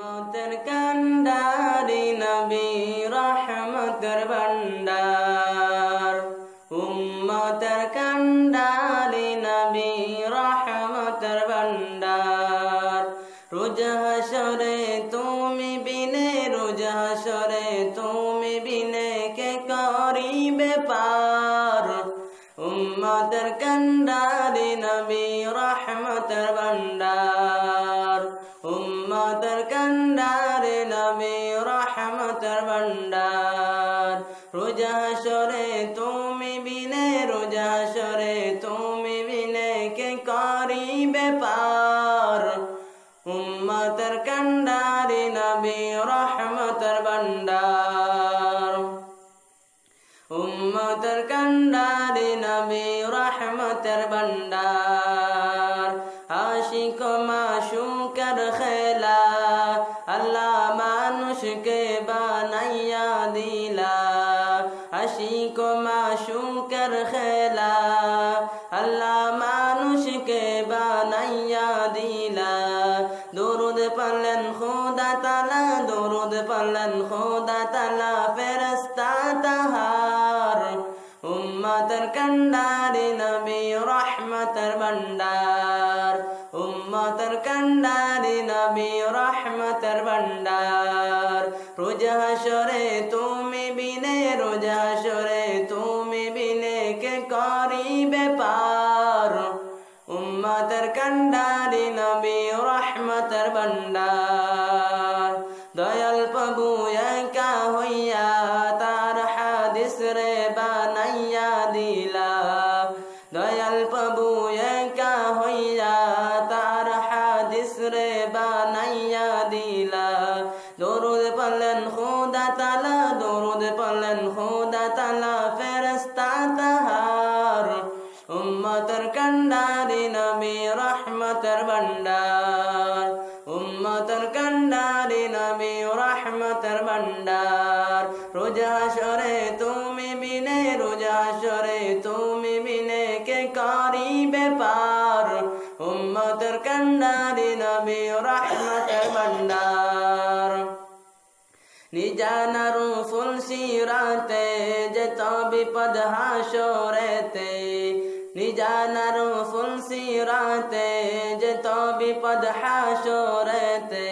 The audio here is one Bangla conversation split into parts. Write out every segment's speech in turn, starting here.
উম্মতের কান্ডারি নবী রহমতের ভান্ডার। উম্মতের কান্ডারি নবী রহমতের ভান্ডার। রোজ হাশরে তুমি বিনে, রোজ হাশরে তুমি বিনে কে করিবে পার। উম্মতের কান্ডারি নবী রহমতের ভান্ডার। উম্মতের কান্ডারি নবী রহমতের ভান্ডার। রোজ হাশরে তুমি বিনে, রোজ হাশরে তুমি বিনে কে করিবে পার। উম্মতের কান্ডারি নবী রহমতের ভান্ডার। উম্মতের কান্ডারি নবী রহমতের ভান্ডার। আশিক মাশুকের খেলা আল্লাহ মানুষকে বানাইয়া দিলা। আশিক মাশুকের খেলা আল্লাহ মানুষকে বানাইয়া দিলা। দরুদ পড়লেন খোদা তাআলা, দরুদ পড়লেন খোদা তাআলা ফেরেশতা তাহার। উম্মতের কান্ডারি নবী রহমতের ভান্ডার। উম্মতের কান্ডারি নবী রহমতের ভান্ডার। রোজ হাশরে তুমি বিনে, রোজ হাশরে তুমি বিনে কে করিবে পার। উম্মতের কান্ডারি নবী রহমতের ভান্ডার। দয়াল প্রভু একা হইয়া তার হাদিস রে বানাইয়া দিলা। দয়াল প্রভু একা হইয়া তার হাদিস রে বানাইয়া দিলা। দরুদ পড়লেন খোদা তাআলা, দরুদ পড়লেন খোদা তাআলা ফেরেশতা তাহার। উম্মতের কান্ডারি নবী রহমতের ভান্ডার। উম্মতের কান্ডারি নবী রহমতের ভান্ডার। রোজ হাশরে তুমি বিনে, রোজ হাশরে তুমি বিনে কে করিবে পার। উম্মতের কান্ডারি নবী রহমতের ভান্ডার। নিজানা রসুল সিরাতে যেত বিপদ হাশরেতে। নিজানা রসুল সিরাতে যেত বিপদ হাশরেতে।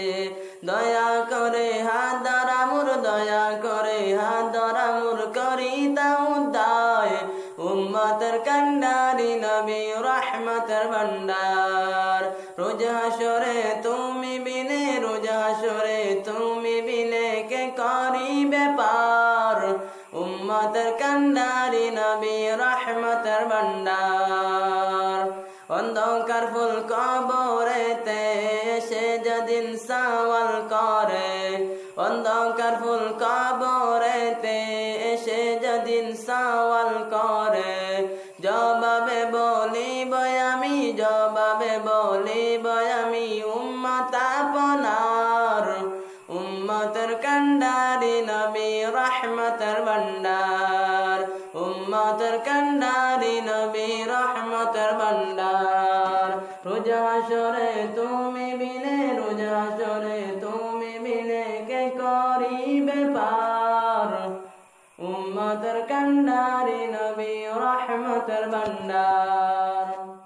দয়া করে হাদারামুর, দয়া করে হাদারামুর করি দাও দায়। উম্মতের কান্ডারি নবী রহমতের ভান্ডার। রোজ হাশরে তুমি বিনে, রোজ হাশরে তুমি বিনে কে করিবে পার। উম্মতের কান্ডারি নবী রহমতের ভান্ডার। অন্ধকার ফুল কবরেতে এসে যেদিন সওয়াল করে। অন্ধকার ফুল কবরেতে এসে যেদিন সওয়াল করে। জবাবে বলিব আমি, জবাবে বলিব আমি উম্মত আপনার। উম্মতের কান্ডারি নবী রহমতের ভান্ডার। উম্মতের কান্ডারি নবী রহমতের ভান্ডার। রোজ হাশরে তুমি বিনে, রোজ হাশরে তুমি বিনে কে করিবে পার। উম্মতের কান্ডারি নবী রহমতের ভান্ডার।